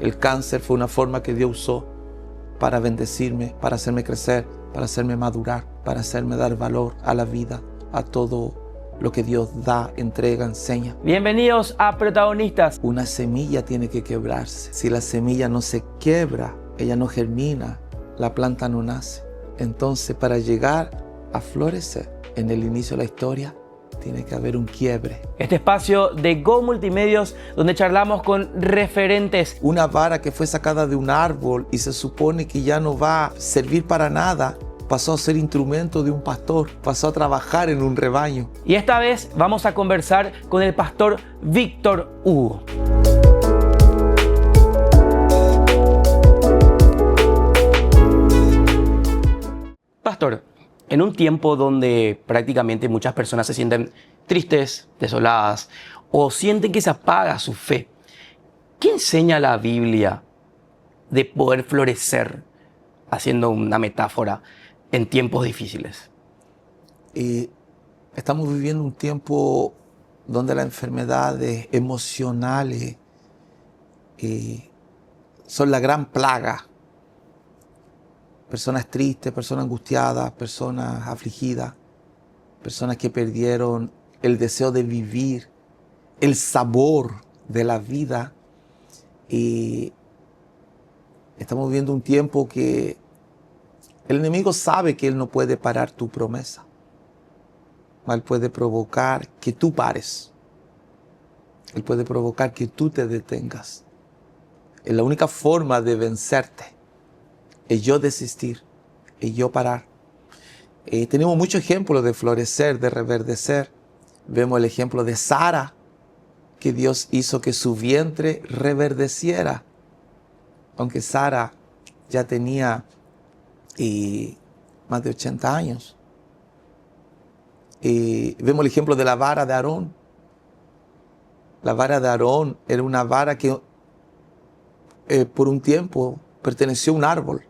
El cáncer fue una forma que Dios usó para bendecirme, para hacerme crecer, para hacerme madurar, para hacerme dar valor a la vida, a todo lo que Dios da, entrega, enseña. Bienvenidos a Protagonistas. Una semilla tiene que quebrarse. Si la semilla no se quebra, ella no germina, la planta no nace. Entonces, para llegar a florecer en el inicio de la historia, tiene que haber un quiebre. Este espacio de Go Multimedios donde charlamos con referentes. Una vara que fue sacada de un árbol y se supone que ya no va a servir para nada, pasó a ser instrumento de un pastor, pasó a trabajar en un rebaño. Y esta vez vamos a conversar con el pastor Víctor Hugo. Pastor, en un tiempo donde prácticamente muchas personas se sienten tristes, desoladas o sienten que se apaga su fe, ¿qué enseña la Biblia de poder florecer, haciendo una metáfora, en tiempos difíciles? Estamos viviendo un tiempo donde las enfermedades emocionales son la gran plaga. Personas tristes, personas angustiadas, personas afligidas, personas que perdieron el deseo de vivir, el sabor de la vida. Y estamos viviendo un tiempo que el enemigo sabe que él no puede parar tu promesa. Él puede provocar que tú pares. Él puede provocar que tú te detengas. Es la única forma de vencerte. Es yo desistir, es yo parar. Tenemos muchos ejemplos de florecer, de reverdecer. Vemos el ejemplo de Sara, que Dios hizo que su vientre reverdeciera. Aunque Sara ya tenía más de 80 años. Vemos el ejemplo de la vara de Aarón. La vara de Aarón era una vara que por un tiempo perteneció a un árbol.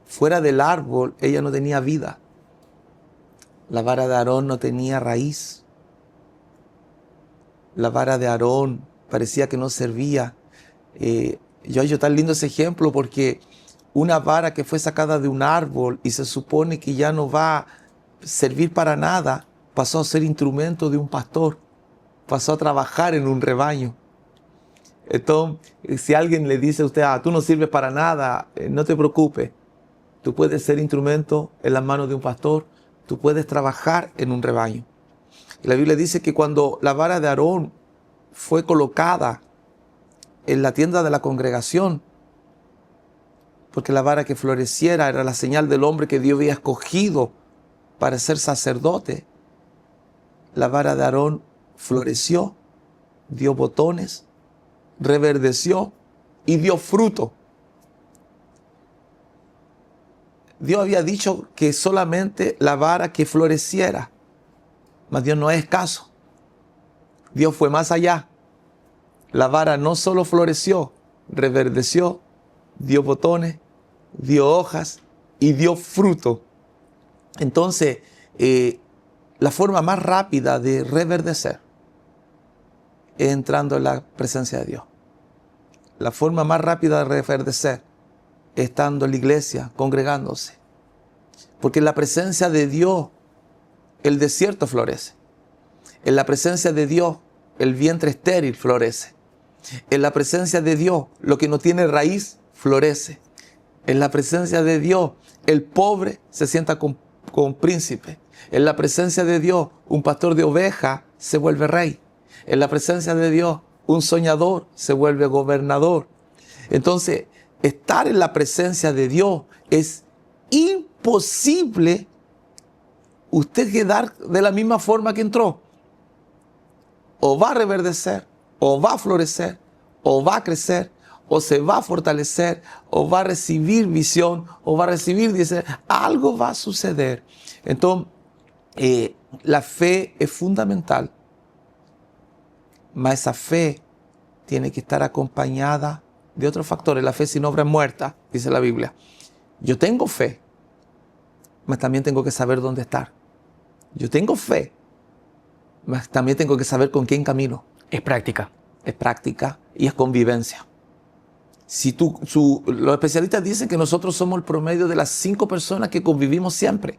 Fuera del árbol, ella no tenía vida. La vara de Aarón no tenía raíz. La vara de Aarón parecía que no servía. Yo hallo tan lindo ese ejemplo porque una vara que fue sacada de un árbol y se supone que ya no va a servir para nada, pasó a ser instrumento de un pastor, pasó a trabajar en un rebaño. Entonces, si alguien le dice a usted, tú no sirves para nada, no te preocupes. Tú puedes ser instrumento en las manos de un pastor, tú puedes trabajar en un rebaño. Y la Biblia dice que cuando la vara de Aarón fue colocada en la tienda de la congregación, porque la vara que floreciera era la señal del hombre que Dios había escogido para ser sacerdote, la vara de Aarón floreció, dio botones, reverdeció y dio fruto. Dios había dicho que solamente la vara que floreciera, mas Dios no es escaso. Dios fue más allá. La vara no solo floreció, reverdeció, dio botones, dio hojas y dio fruto. Entonces, la forma más rápida de reverdecer es entrando en la presencia de Dios. La forma más rápida de reverdecer es estando en la iglesia, congregándose. Porque en la presencia de Dios, el desierto florece. En la presencia de Dios, el vientre estéril florece. En la presencia de Dios, lo que no tiene raíz, florece. En la presencia de Dios, el pobre se sienta con príncipe. En la presencia de Dios, un pastor de ovejas se vuelve rey. En la presencia de Dios, un soñador se vuelve gobernador. Entonces, estar en la presencia de Dios es imposible usted quedar de la misma forma que entró. O va a reverdecer, o va a florecer, o va a crecer, o se va a fortalecer, o va a recibir visión, o va a recibir, dice, algo va a suceder. Entonces, la fe es fundamental, mas esa fe tiene que estar acompañada de otros factores. La fe sin obra es muerta, dice la Biblia. Yo tengo fe, mas también tengo que saber dónde estar. Yo tengo fe, mas también tengo que saber con quién camino. Es práctica. es práctica y es convivencia. Si los especialistas dicen que nosotros somos el promedio de las 5 personas que convivimos siempre.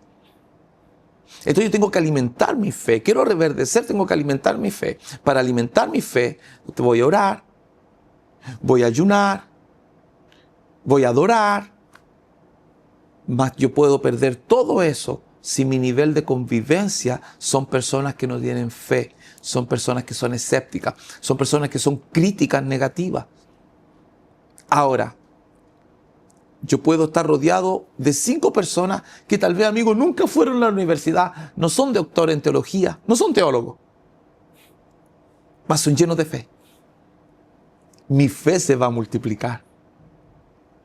Entonces yo tengo que alimentar mi fe. Quiero reverdecer, tengo que alimentar mi fe. Para alimentar mi fe, voy a orar, voy a ayunar, voy a adorar. Mas yo puedo perder todo eso si mi nivel de convivencia son personas que no tienen fe, son personas que son escépticas, son personas que son críticas negativas. Ahora, yo puedo estar rodeado de 5 personas que tal vez, amigos, nunca fueron a la universidad, no son doctores en teología, no son teólogos, mas son llenos de fe. Mi fe se va a multiplicar.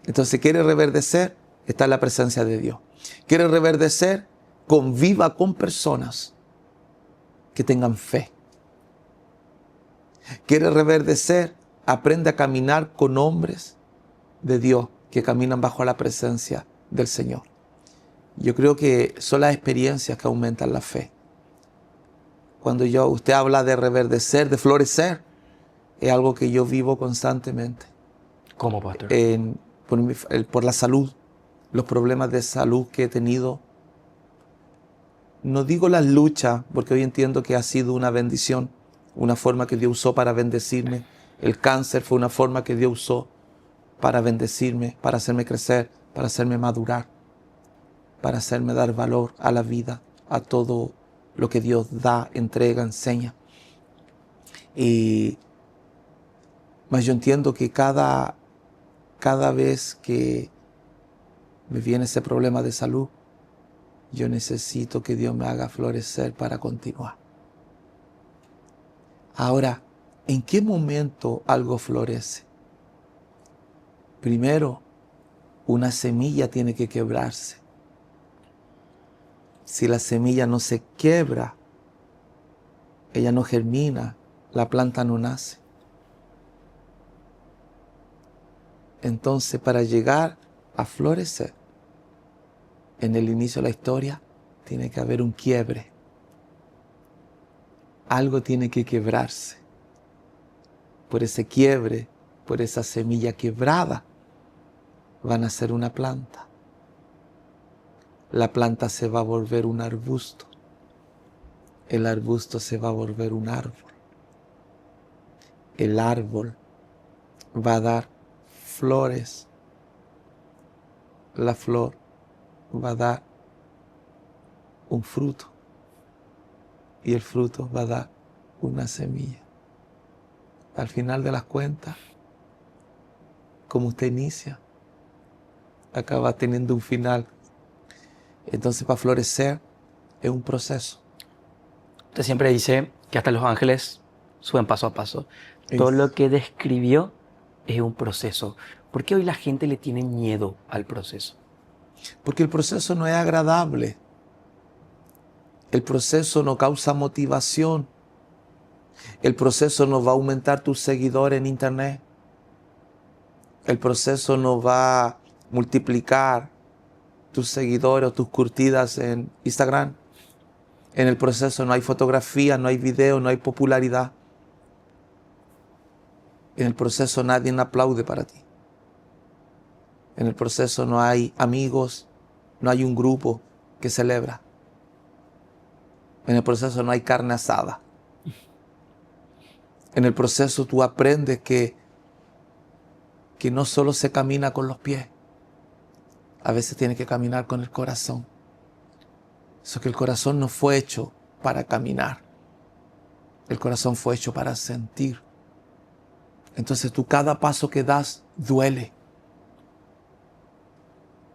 Entonces, ¿quiere reverdecer? Está en la presencia de Dios. ¿Quiere reverdecer? Conviva con personas que tengan fe. ¿Quiere reverdecer? Aprende a caminar con hombres de Dios que caminan bajo la presencia del Señor. Yo creo que son las experiencias que aumentan la fe. Cuando usted habla de reverdecer, de florecer, es algo que yo vivo constantemente. ¿Cómo, pastor? Por la salud, los problemas de salud que he tenido. No digo las luchas, porque hoy entiendo que ha sido una bendición, una forma que Dios usó para bendecirme. El cáncer fue una forma que Dios usó para bendecirme, para hacerme crecer, para hacerme madurar, para hacerme dar valor a la vida, a todo lo que Dios da, entrega, enseña. Mas yo entiendo que cada vez que me viene ese problema de salud, yo necesito que Dios me haga florecer para continuar. Ahora, ¿en qué momento algo florece? Primero, una semilla tiene que quebrarse. Si la semilla no se quebra, ella no germina, la planta no nace. Entonces, para llegar a florecer, en el inicio de la historia, tiene que haber un quiebre. Algo tiene que quebrarse. Por ese quiebre, por esa semilla quebrada, va a nacer una planta. La planta se va a volver un arbusto. El arbusto se va a volver un árbol. El árbol va a dar flores. La flor va a dar un fruto. Y el fruto va a dar una semilla. Al final de las cuentas, como usted inicia, acaba teniendo un final. Entonces, para florecer es un proceso. Usted siempre dice que hasta los ángeles suben paso a paso. Todo lo que describió es un proceso. ¿Por qué hoy la gente le tiene miedo al proceso? Porque el proceso no es agradable. El proceso no causa motivación. El proceso no va a aumentar tus seguidores en internet. El proceso no va a multiplicar tus seguidores o tus curtidas en Instagram. En el proceso no hay fotografía, no hay video, no hay popularidad. En el proceso nadie aplaude para ti. En el proceso no hay amigos, no hay un grupo que celebra. En el proceso no hay carne asada. En el proceso tú aprendes que no solo se camina con los pies, a veces tienes que caminar con el corazón. Eso que el corazón no fue hecho para caminar. El corazón fue hecho para sentir. Entonces tú cada paso que das duele.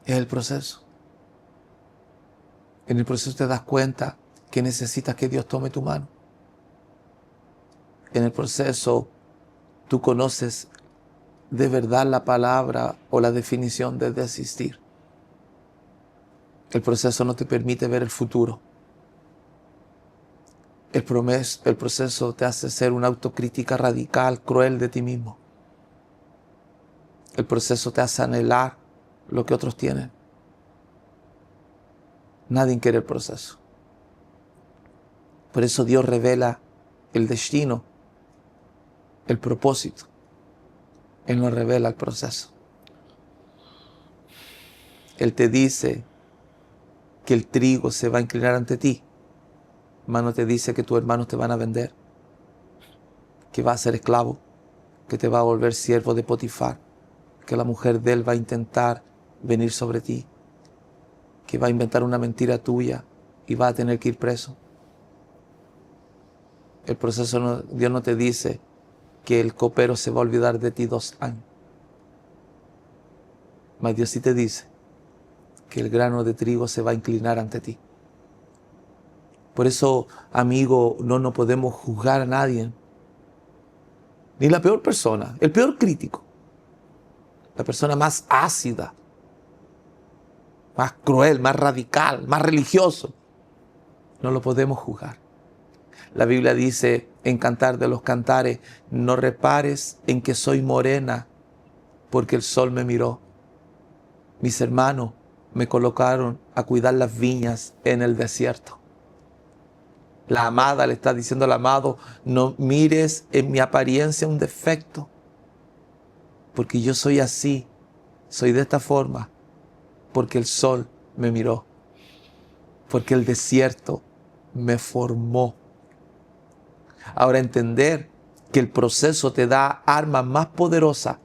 Es el proceso. En el proceso te das cuenta que necesitas que Dios tome tu mano. En el proceso tú conoces de verdad la palabra o la definición de desistir. El proceso no te permite ver el futuro. El proceso te hace ser una autocrítica radical, cruel de ti mismo. El proceso te hace anhelar lo que otros tienen. Nadie quiere el proceso. Por eso Dios revela el destino el propósito. Él nos revela el proceso. Él te dice que el trigo se va a inclinar ante ti, mas no te dice que tus hermanos te van a vender, que va a ser esclavo, que te va a volver siervo de Potifar, que la mujer de él va a intentar venir sobre ti, que va a inventar una mentira tuya y va a tener que ir preso. El proceso, Dios no te dice que el copero se va a olvidar de ti 2 años. Mas Dios sí te dice que el grano de trigo se va a inclinar ante ti. Por eso, amigo, no podemos juzgar a nadie. Ni la peor persona, el peor crítico, la persona más ácida, más cruel, más radical, más religioso, no lo podemos juzgar. La Biblia dice en Cantar de los Cantares, no repares en que soy morena, porque el sol me miró. Mis hermanos me colocaron a cuidar las viñas en el desierto. La amada le está diciendo al amado, no mires en mi apariencia un defecto, porque yo soy así, soy de esta forma, porque el sol me miró, porque el desierto me formó. Ahora entender que el proceso te da armas más poderosas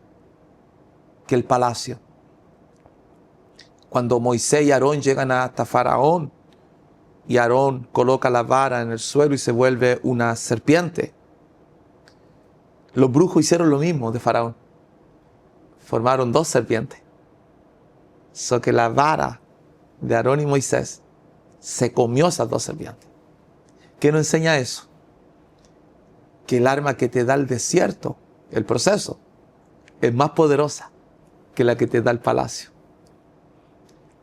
que el palacio. Cuando Moisés y Aarón llegan hasta Faraón, y Aarón coloca la vara en el suelo y se vuelve una serpiente. Los brujos hicieron lo mismo de Faraón. Formaron 2 serpientes. So que la vara de Aarón y Moisés se comió esas 2 serpientes. ¿Qué nos enseña eso? Que el arma que te da el desierto, el proceso, es más poderosa que la que te da el palacio.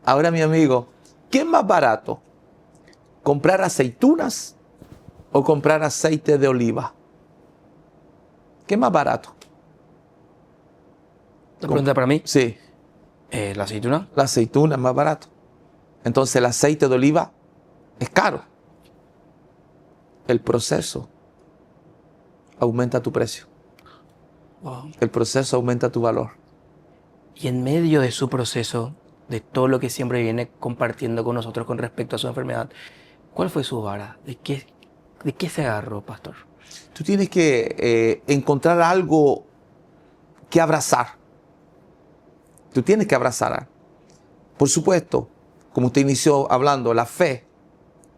Ahora, mi amigo, ¿qué es más barato? ¿Comprar aceitunas o comprar aceite de oliva? ¿Qué es más barato? ¿La pregunta para mí? Sí, ¿La aceituna? la aceituna es más barato. Entonces el aceite de oliva es caro. El proceso aumenta tu precio. Wow. El proceso aumenta tu valor. Y en medio de su proceso, de todo lo que siempre viene compartiendo con nosotros con respecto a su enfermedad, ¿cuál fue su vara? ¿De qué se agarró, pastor? Tú tienes que encontrar algo que abrazar. Tú tienes que abrazar. Por supuesto, como usted inició hablando, la fe.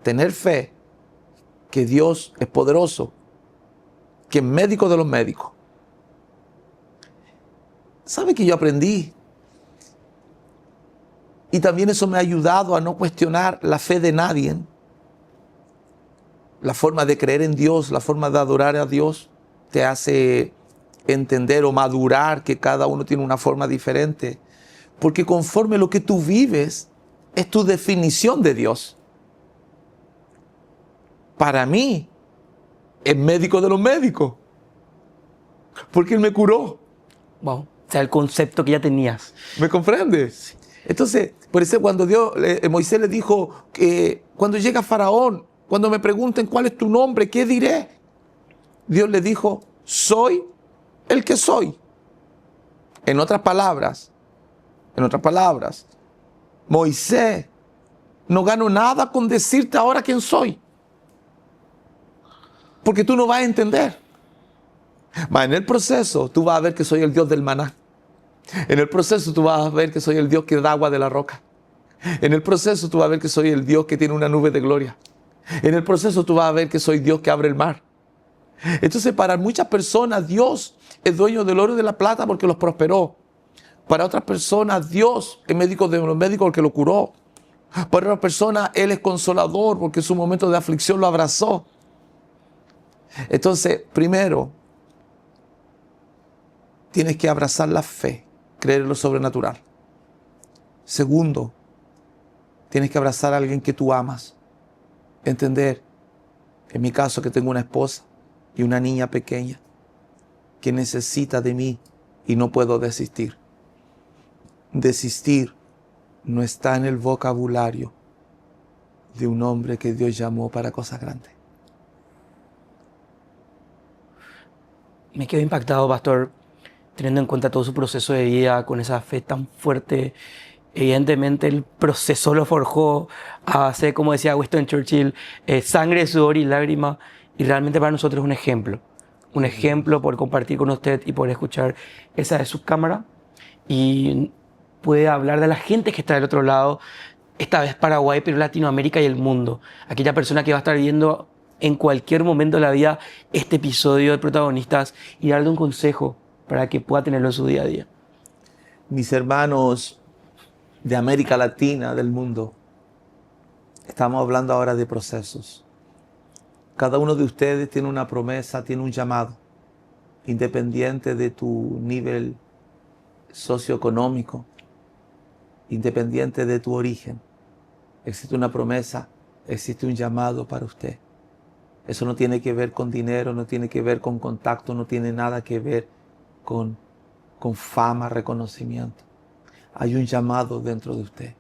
Tener fe que Dios es poderoso, que es médico de los médicos. ¿Sabe que yo aprendí? Y también eso me ha ayudado a no cuestionar la fe de nadie. La forma de creer en Dios, la forma de adorar a Dios, te hace entender o madurar que cada uno tiene una forma diferente. Porque conforme lo que tú vives es tu definición de Dios. Para mí, es médico de los médicos. Porque Él me curó. Wow. O sea, el concepto que ya tenías. ¿Me comprendes? Entonces, por eso cuando Moisés le dijo que cuando llega Faraón, cuando me pregunten cuál es tu nombre, ¿qué diré? Dios le dijo, soy el que soy. En otras palabras, Moisés, no gano nada con decirte ahora quién soy. Porque tú no vas a entender. Mas en el proceso tú vas a ver que soy el Dios del maná. En el proceso tú vas a ver que soy el Dios que da agua de la roca. En el proceso tú vas a ver que soy el Dios que tiene una nube de gloria. En el proceso tú vas a ver que soy Dios que abre el mar. Entonces para muchas personas Dios es dueño del oro y de la plata porque los prosperó. Para otras personas Dios es médico de los médicos porque lo curó. Para otras personas Él es consolador porque en su momento de aflicción lo abrazó. Entonces, primero, tienes que abrazar la fe, creer en lo sobrenatural. Segundo, tienes que abrazar a alguien que tú amas. Entender, en mi caso, que tengo una esposa y una niña pequeña que necesita de mí y no puedo desistir. Desistir no está en el vocabulario de un hombre que Dios llamó para cosas grandes. Me quedo impactado, pastor, teniendo en cuenta todo su proceso de vida, con esa fe tan fuerte. Evidentemente el proceso lo forjó a base, como decía Winston Churchill, sangre, sudor y lágrima. Y realmente para nosotros es un ejemplo. Un ejemplo por compartir con usted y por escuchar esa de su cámara. Y puede hablar de la gente que está del otro lado, esta vez Paraguay, pero Latinoamérica y el mundo. Aquella persona que va a estar viendo en cualquier momento de la vida este episodio de Protagonistas y darle un consejo para que pueda tenerlo en su día a día. Mis hermanos de América Latina, del mundo, estamos hablando ahora de procesos. Cada uno de ustedes tiene una promesa, tiene un llamado, independiente de tu nivel socioeconómico, independiente de tu origen. Existe una promesa, existe un llamado para usted. Eso no tiene que ver con dinero, no tiene que ver con contacto, no tiene nada que ver con fama, reconocimiento. Hay un llamado dentro de usted.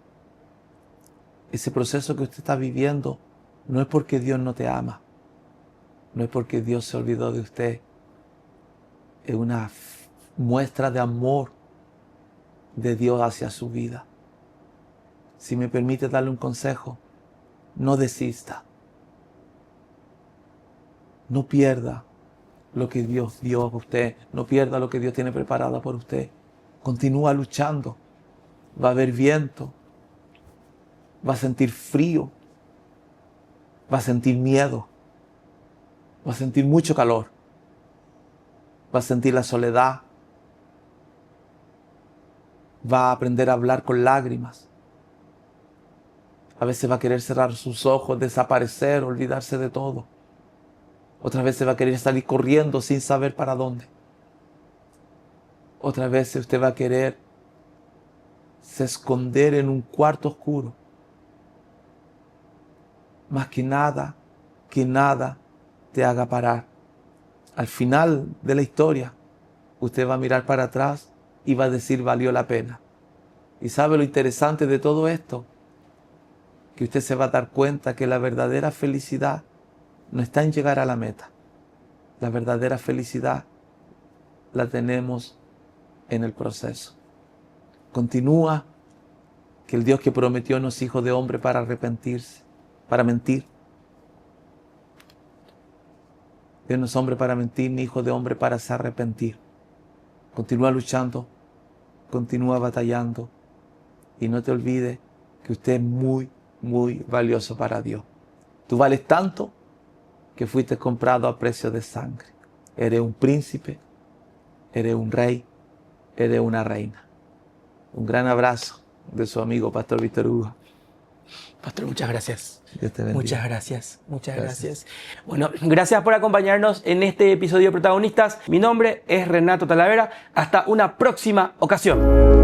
Ese proceso que usted está viviendo no es porque Dios no te ama, no es porque Dios se olvidó de usted. Es una muestra de amor de Dios hacia su vida. Si me permite darle un consejo, no desista. No pierda lo que Dios dio a usted. No pierda lo que Dios tiene preparado por usted. Continúa luchando. Va a haber viento. Va a sentir frío. Va a sentir miedo. Va a sentir mucho calor. Va a sentir la soledad. Va a aprender a hablar con lágrimas. A veces va a querer cerrar sus ojos, desaparecer, olvidarse de todo. Otras veces va a querer salir corriendo sin saber para dónde. Otras veces usted va a querer se esconder en un cuarto oscuro. Más que nada te haga parar. Al final de la historia, usted va a mirar para atrás y va a decir valió la pena. ¿Y sabe lo interesante de todo esto? Que usted se va a dar cuenta que la verdadera felicidad no está en llegar a la meta. La verdadera felicidad la tenemos en el proceso. Continúa, que el Dios que prometió no es hijo de hombre para arrepentirse, para mentir. Dios no es hombre para mentir, ni hijo de hombre para se arrepentir. Continúa luchando, continúa batallando y no te olvides que usted es muy, muy valioso para Dios. Tú vales tanto que fuiste comprado a precio de sangre. Eres un príncipe, eres un rey, eres una reina. Un gran abrazo de su amigo Pastor Víctor Hugo. Pastor, muchas gracias. Dios te bendiga. Muchas gracias, muchas gracias. Bueno, gracias por acompañarnos en este episodio de Protagonistas. Mi nombre es Renato Talavera. Hasta una próxima ocasión.